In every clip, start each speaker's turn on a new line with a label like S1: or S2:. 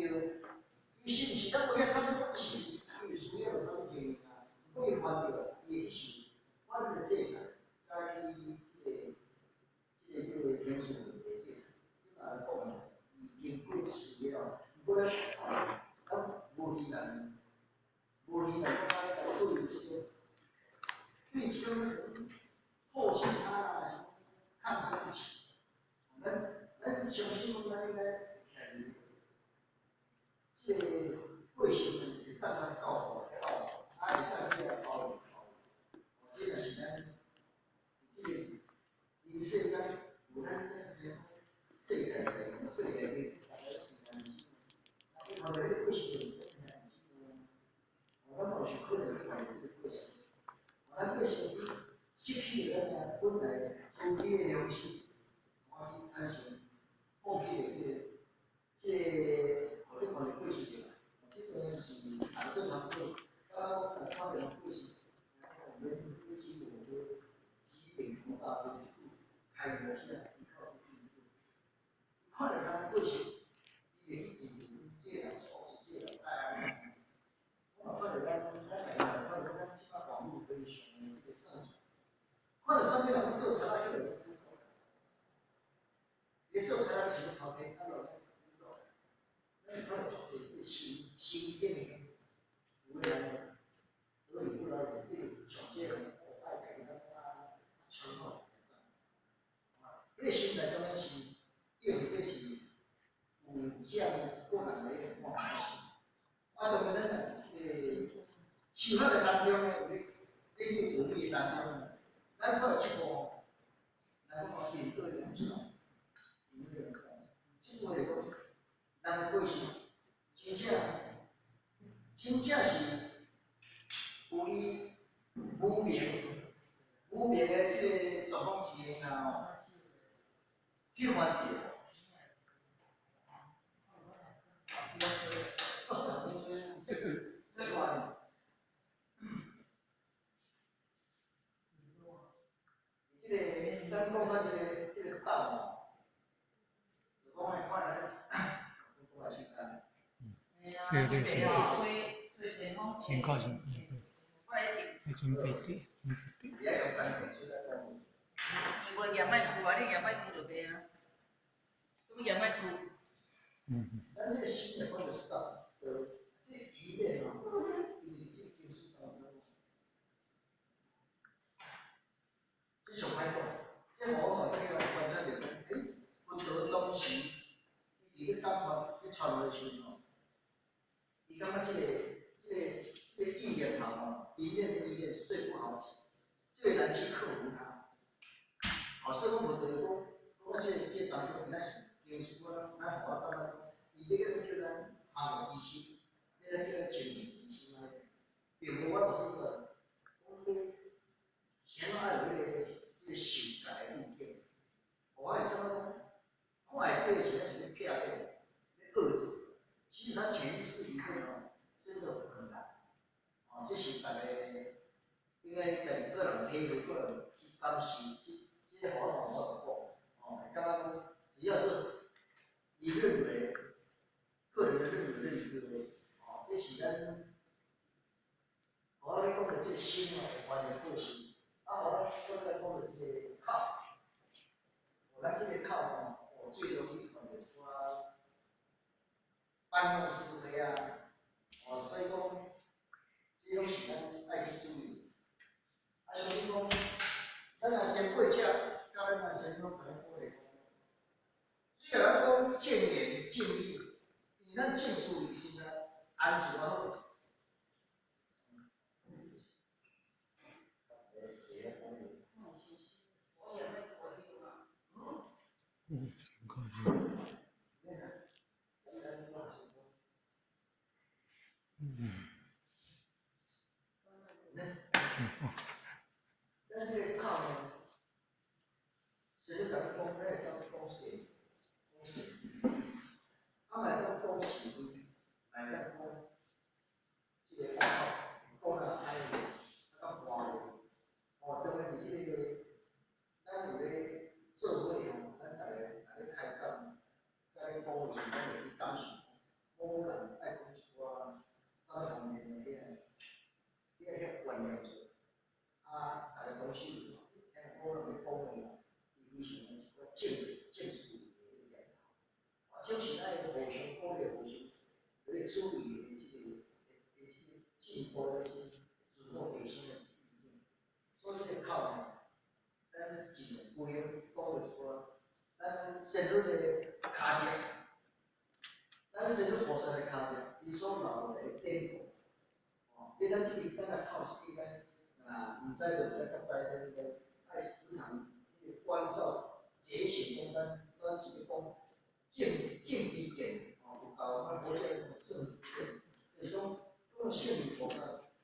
S1: 着，伊是毋是咱每日看到一是伊需要什么情啊？可以翻着，伊一是我们的制裁，该去这个天数的制裁，即来讲，已经过时了。不过咱无希望，讲对这个对这个后期他看他不起，咱相信咱应该。 这个贵姓呢？会当咱教，会当这个教育。这个是咱，这个以世间有咱这世界的大家平安心。你看到这贵姓就平安心。我倒是可能会这个贵姓，咱贵姓失去了咱本来祖先的良心，我去产生放弃的我就可能贵姓的。 这个是正常做，刚刚我看的故事，然后我们夫妻我就基本从大的开模起来，依靠看了他故事，也这样吵是这样，我看了他起码网络可以选这个上传，看了上面人做出来个，你做出来是头天看到。 那他的做这新电影，有的人得以不了稳定，小些人我带给他传统这个新的当然是用的是有像过来的一种方式。当然呢，喜欢的当中呢，根据有利当中呢，咱靠这个，咱靠顶多的东西，顶多的东西，经过的东西，咱会是。 真正是有伊无名的这个状况之下哦，去翻译。这个咱讲到这个道哦，就讲来看来，我来去看。对，挺高兴。你准备的，
S2: 我也卖苦啊，你也卖苦就对了，都也卖苦。
S1: 但这个新的或者是到这一面啊，你接触到那种，这小拍过，这我这个观察点，不得东西，一个单方一传落去哦，你刚刚这个意念堂哦，一面的意念是最不好解，最难去克服它。好，所以我们得讲，这当中应该是因素我咱互我感觉讲，伊这个叫咱行业医生，这个叫咱精神医生啊，并非我有这个，讲你先爱有这个受教的意见，我会感觉讲，看会对起来是咧撇掉，咧遏制，其实他潜意识里面哦，真的很难。 哦，这是大家应该在个人体会、个人去感受，这个好我讲，哦，刚刚只要是你认为个人的认知的，哦，这是咱我咧讲的这心啊，完全个性，我在讲的这个靠，咱这个靠哦，我最容易看的说办公室的呀，所以讲。 这种是咱爱去注意，所以讲，咱若先过车，到咱若先讲可能过来讲，虽然讲见言见义，以咱见识为是呢，安全好。但是靠呢，谁讲讲咧叫讲谁，他们讲讲是非，来讲这个讲了爱的，讲话的，当然是这个，咱有咧社会哦，咱大家开讲，该讲的是咱去感受，我互相鼓励，互相来注意的进步的自我提升的意念。所以这个靠呢，咱尽量规个讲一寡，咱身体的脚趾，咱身体菩萨的脚趾，伊所留的典故，即咱这个咱来靠是应该毋知就毋知，较知应该爱时常关照节选，咱是讲正一点，有够咱佛教正直点，就是讲圣人菩萨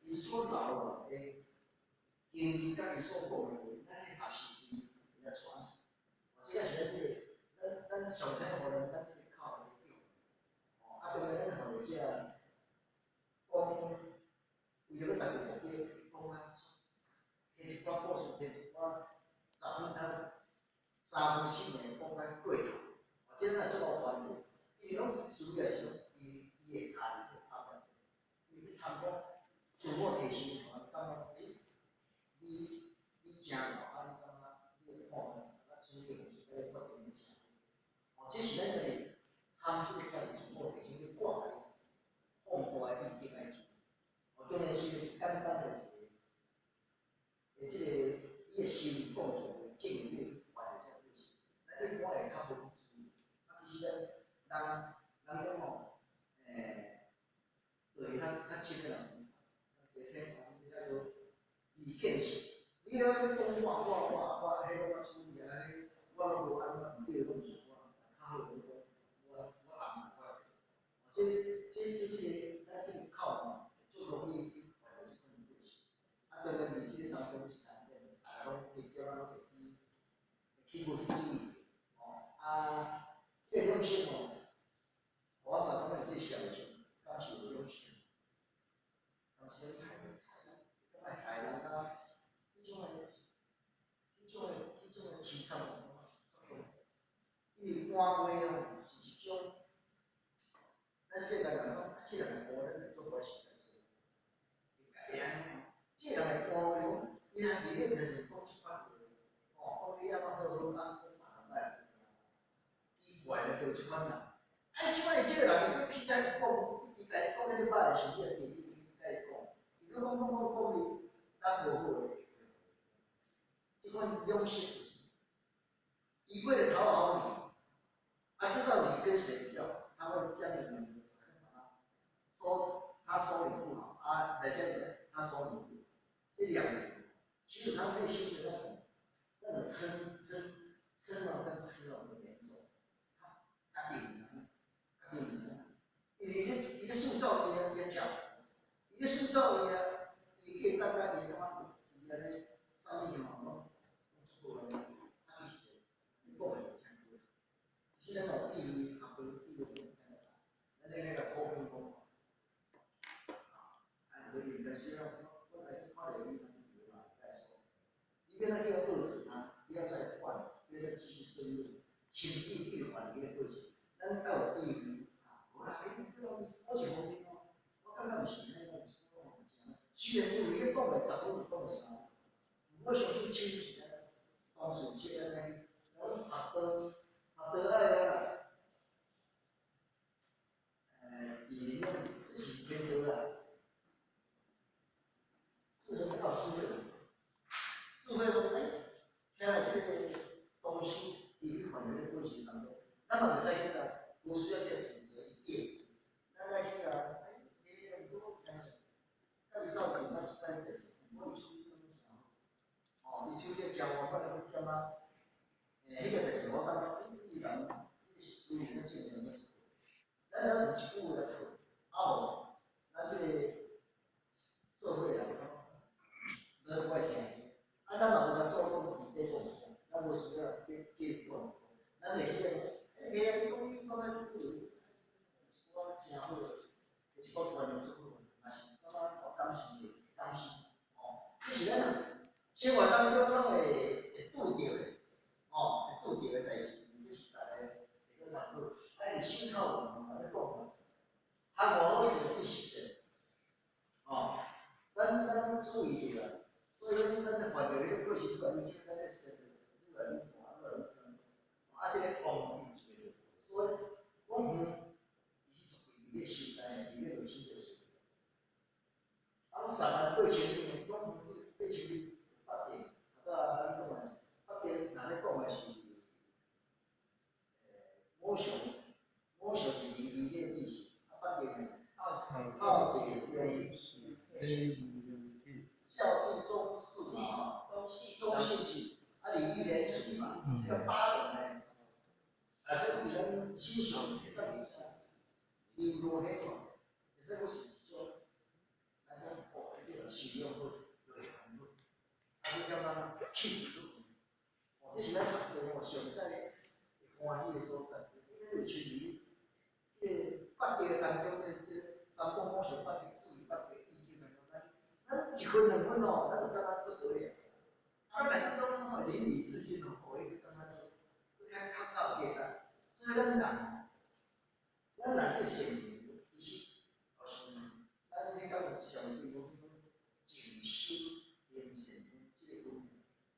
S1: 伊所留的经历甲伊所讲的话，咱去学习伊来传承。这个是咱上天互咱这个靠的用，啊，当然咱互这讲，为了大家目的讲啊，迄一寡故事，迄一寡10分到3分4年讲咱过头，这咱做无关的，因为拢主要是讲伊会谈去谈的，伊去谈讲自我提升，感觉你真好，啊，你感觉你会看，啊，处理问题要决定你啥？这是咱个探索家己自我提升去挂的，放大的意见来做。当然是简单的一个，即个伊个心理工作的建立环境就是，咱一般会较无去注意，啊，其实人讲吼，对较深的人，坐天堂比较有意见性。你要讲我，迄个我注意啊，迄我无安怎毋对，我毋是我，较好讲我暗我做。这个咱这个靠吼，最容易犯的一款过失。啊，当然伫这个当中是难免，大家拢会叫咱会去无去注意，啊，这个用心我嘛感觉这小众，敢是有用心，但是害人啊，迄种的凄惨，因为官话是一种，咱世界人讲，这人官咱做寡是来做，会安尼，这人的官话讲，伊若里面就是讲即款话，讲你安怎好，安歹，奇怪的就即款人。即摆即个人，伊去甲伊讲，伊甲伊讲迄个歹的事，伊会记伊甲伊讲，伊讲你，咱无好诶。即款用心，一味的讨好你，知道你跟谁比较好，他会将你说他说你不好，来这里他说你不好，这两种，其实他内心的那种嗔跟痴的严重，他隐藏。伊个塑造伊个价值，伊个塑造伊个大概伊安尼啥物吼，出来，啊是，你讲的真对。是咱有地位，学问地位咱那个高分讲，所以但是我还是靠着伊来说，你变成一个个子啊，不要再换，不要再继续深入，轻易闭环一个个性，咱要有地位。我是好听哦，我感觉毋是安尼，我是讲，虽然因为伊讲的10分有讲3，我相信亲是安尼，当时即安尼，我学道爱啦，理论就是偏多啦，智人靠智慧，智慧讲听了这个东西，伊可能会是当中，咱嘛袂使去啦，无需要去指责一点。咱去啊，你如果听着，到底我一摆就是，我处理拢好，你处理交我可能会点啊，迄个就是我感觉伊人思维咧正常咧，咱有一句话来套，无，咱这个社会来讲，咱怪听，咱嘛有甲做讲伫底讲，咱无需要去讲，咱会记得，你讲你讲的我真好。一个观念做好，也是感觉感谢，这是咱生活当中拢会拄着的，会拄着的代志，这是大家会个参考。你信靠我们，来讲嘛，学无好势必实践，咱注意着啦。所以讲，咱咧犯着迄个过失管理，即咱咧生活越来越大，这个方便做，所以我们。前面讲对前面发电，啊，咱讲的发电，哪咧讲的是某项是零一个历史，啊，发电呢，靠北用孝悌忠信嘛，中信系，啊，礼义廉耻嘛，这个8年呢，啊，所以咱欣赏这个比赛，你如何做？也是我是说，咱讲哦，这个使用不对很多，啊，你感觉气质不同，哦，这是咱学的哦，上在欢喜的所在，因为其实这发电当中，这三公某上发电、四发电、意见当中，咱1分2分哦，咱就感觉不得了。啊，咱讲吼邻里之间吼，互伊感觉较到底啦。所以咱人这性格，其实好像咱迄个上对讲静修严善这个分，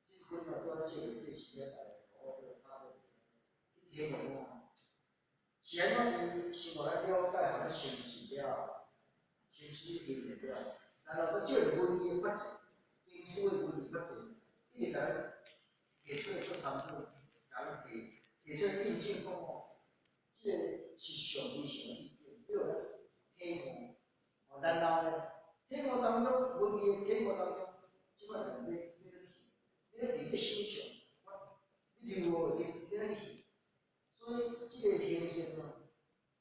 S1: 这分啊，拄啊这时间来，我觉得他的体容哦，是安怎伊先互咱了解，互咱熟悉了，熟悉训练了，然后佮借着文艺发展，因所谓文艺发展，一直甲咱提出来做参考，甲咱提出来印证讲哦，这个是上非常的意见，叫咱体悟。哦，然后呢，体悟当中，文艺的体悟当中，即款人你伫心上，你留无你咧去，所以这个形式呢，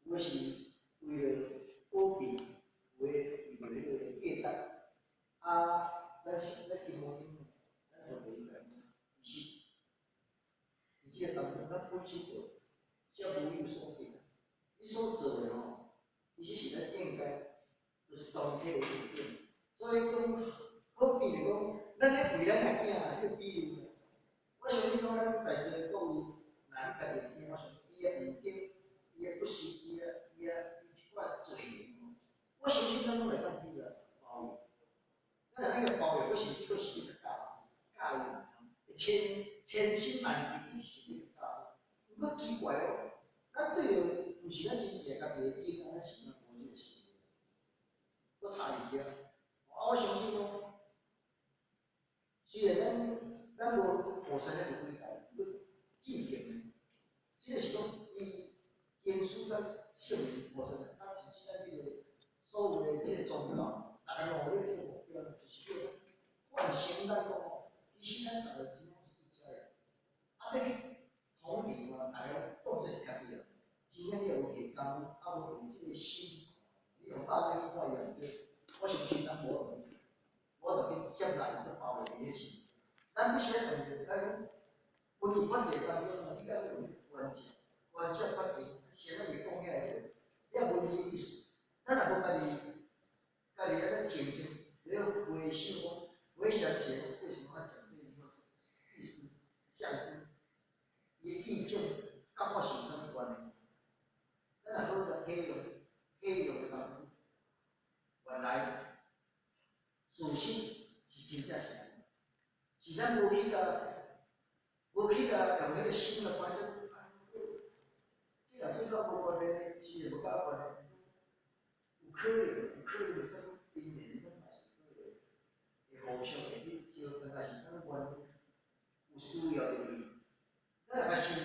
S1: 有诶是为了保庇，有诶为了迄个价值，啊，咱金毛町，咱就袂个，是，伫即个当中，咱本身就才无有所定，你所做诶吼，其实是咱应该，就是团体诶意见，所以讲，好比如讲，咱咧为咱个囝，即个比喻，我相信讲咱在座各位，若你家己囝，我相信伊诶用经，伊诶不是，伊即款罪名，我相信咱拢会当去个包容。咱若迄个包容，我甚至佫是去教育，千辛万苦是去教育。毋过奇怪哦，咱对着毋是咱真正家己诶囡仔，咱是咱无这个心，佫差伫遮。啊，我相信讲，虽然咱无菩萨遐就几代，佫敬敬诶，即个是讲伊因此咱圣明菩萨，啊，甚至咱即个所有诶即个宗教，大家努力即个目标，就是叫唤醒咱讲哦，其实咱大家真正是一家人。啊，要去统领啊，大家当作是家己人，真正你有下工，啊无用即个心，你用百倍去看伊内底，我相信咱无就去接纳伊个包容伊个心。咱必须要同着，咱讲文艺发展当中，你甲有关键发展，先要伊讲起来，你也文艺意识，咱若无家己安尼静静，你要回想讲，回想起来为什么要讲这句话，意思象征。伊意境甲我是相关，咱若好个体用的当中，原来自信是真正是安尼，是咱无去用迄个心来关注，即若做到无关的，是无甲关的，有可能什么因缘，咱嘛是可能会互相会去相关，也是什么关，有需要的伊，咱若甲想。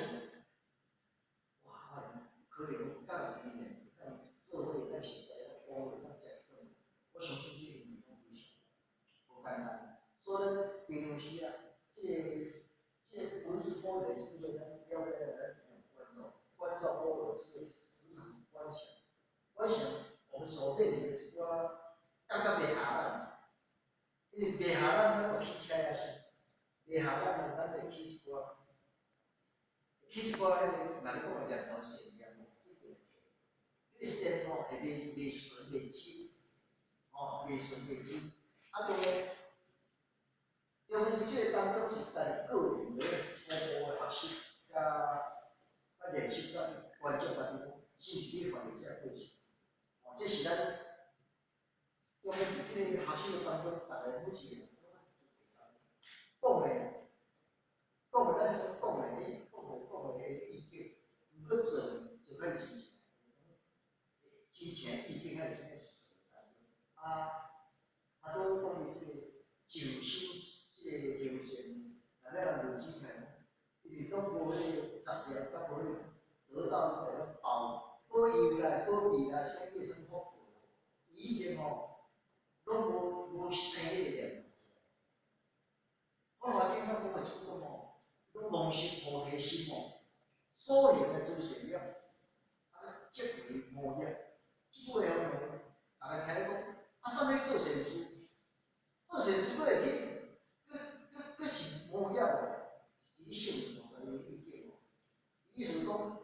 S1: 哇，可能有教育理念，让社会咱熟悉咱包容咱接受，我相信这个地方非常无简单。所以咱平常时啊，这个文字包容是为咱了解咱关照包容这个时常观想，我们手背里的一寡感觉袂下咱，因为袂下咱有起起来也是，袂下咱会起一寡。起一寡迄个，若你讲个念头善念哦，迄个善哦会袂顺袂轻，哦袂顺袂轻，啊对个，因为即个当中是咱个人的初步的学习，甲练习甲关照家己讲，甚至你发展这个过程，哦，这是咱因为伫即个学习的当中，大家每一个人讲的，咱是讲的，你讲的迄个意见，毋过做就较真正意见较是真个是做啊，啊，都讲伊即个静心，即个形成，啊，咱人有智慧，因为都无迄个杂念，甲无得到那个保佑啦、保庇啦，啥物生福报，伊已经吼，拢无生迄个念。我话今仔讲个主动吼，拢妄心菩提心吼，所有的诸善业，啊，即为无业，即句话好用，大家听讲，啊，啥物做善事？做善事，佫会去，佫是无业哦，伊性无啥物意见哦。意思讲，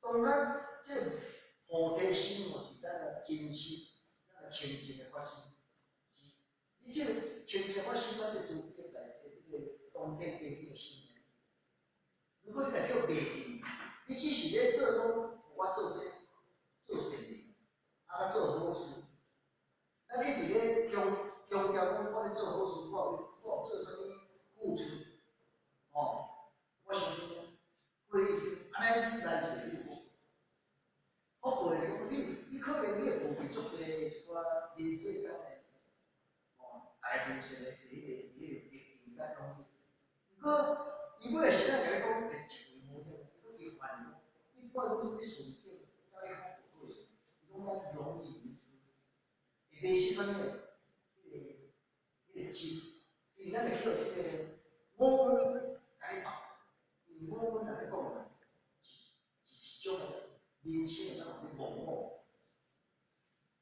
S1: 当咱即菩提心哦，是咱个真心，咱个清净的发心。你即个清净发心，咱即主变来的即个当天定定心。如果你来叫袂记，你只是咧做讲，我做这做善事，啊做好事，那你伫咧强调讲我咧做好事，我做啥物付出，哦，我想讲，规安尼来势你无，福报讲你可能你会付出足济一寡人世间的，哦，大部分的迄个境界东西，不过伊尾时咱来讲会一模一样，伊去烦恼，一般你顺境，甲你福报，伊拢讲容易迷失，会迷失啥物？迄个心，因为咱会叫即个五蕴解放，因为五蕴来讲啊，是一种人生的那种盲目。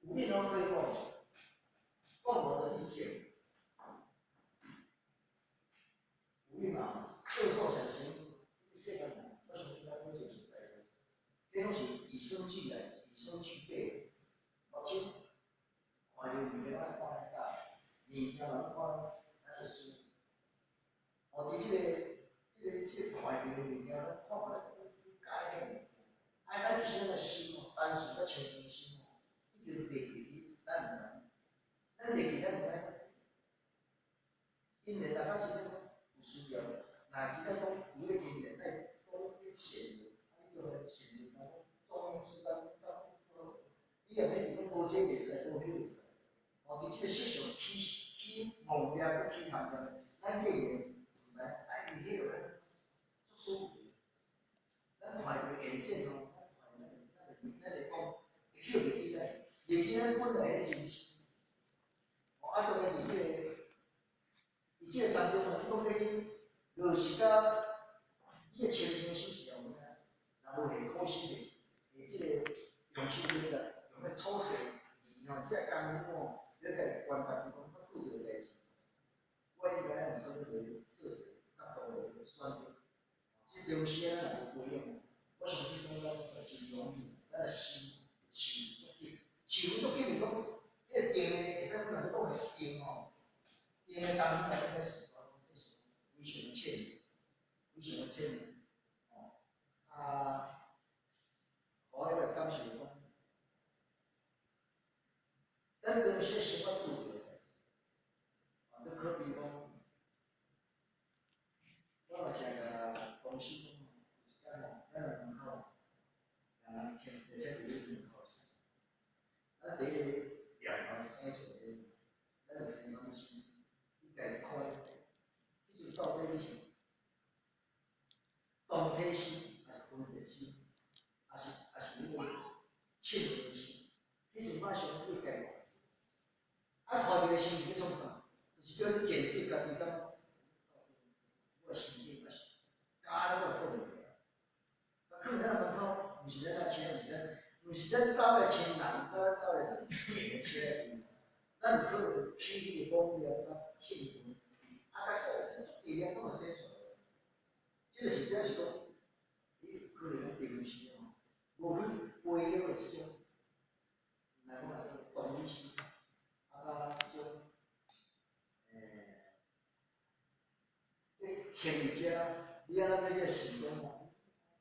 S1: 有印象可以讲，讲我的意见，有印嘛？幼受想行，世间人，我想应该都是存在的。这拢是与生俱来、与生俱备。而且看到物件，咱看得到，物件咱看咱的书。哦，伫即个环境物件，咱看来你改变，咱以前的心哦，单纯个清净心哦，即个袂记咱毋知，咱袂记咱毋知。因为大家真正有需要，若真正讲有咧经验，咱讲去选择，你要选择讲中庸之道，你也免讲无这袂使，无迄袂使。哦，伫即个世上起妄念个起贪念，咱竟然毋知，爱为迄个足舒服。咱看着眼见哦，咱会讲，会捡袂记咱，袂记咱本来个真心。哦，啊，当然伫即个当中哦，你讲要去落实甲你个清净心是用啥？若无下苦心下即个用心去个，用个初世义吼，即个功夫哦，你家己观察，讲我拄着代志，我应该用啥物去做一个较好个选择。即中时啊，若无培养，我相信讲咱真容易，咱个心起足紧，起足紧是讲，迄个定的，会使我人讲的定吼，定的当中来讲是非常欠，非常欠，哦，啊，我迄个感受讲，咱中时生活拄着代志，啊，你可比讲，我若请个公司讲，有一间吼，咱个门口。啊，天时且伫咧门口，咱第一个条条生出来，咱就生啥物心？你家己看，迄阵到底你是动体心，还是分别心，还是迄个清净心？迄阵马上你家己看。啊，看着个心是要创啥？就是叫你检视家己敢，我心境也是，假了我过袂了。啊，可能咱门口，毋是咱来请，毋是咱到个亲人，到个人订个车，咱可能去迄个公园啊，庆祝，啊，甲好，足济年拢会生出来。即个是表示讲，伊可能讲平时哦，无去培养个即种，来讲动力心，啊，即种，即添加，你安怎要成功啊？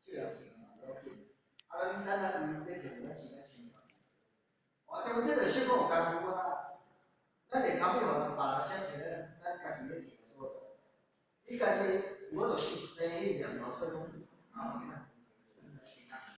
S1: 这样挺啊，不要紧。啊，咱为咧填咱是咱清楚。哦，这个小可有功夫啊，咱连头尾互人别人请填咱家己咧填个所在。你家己有法度去生迄念头出来讲，啊，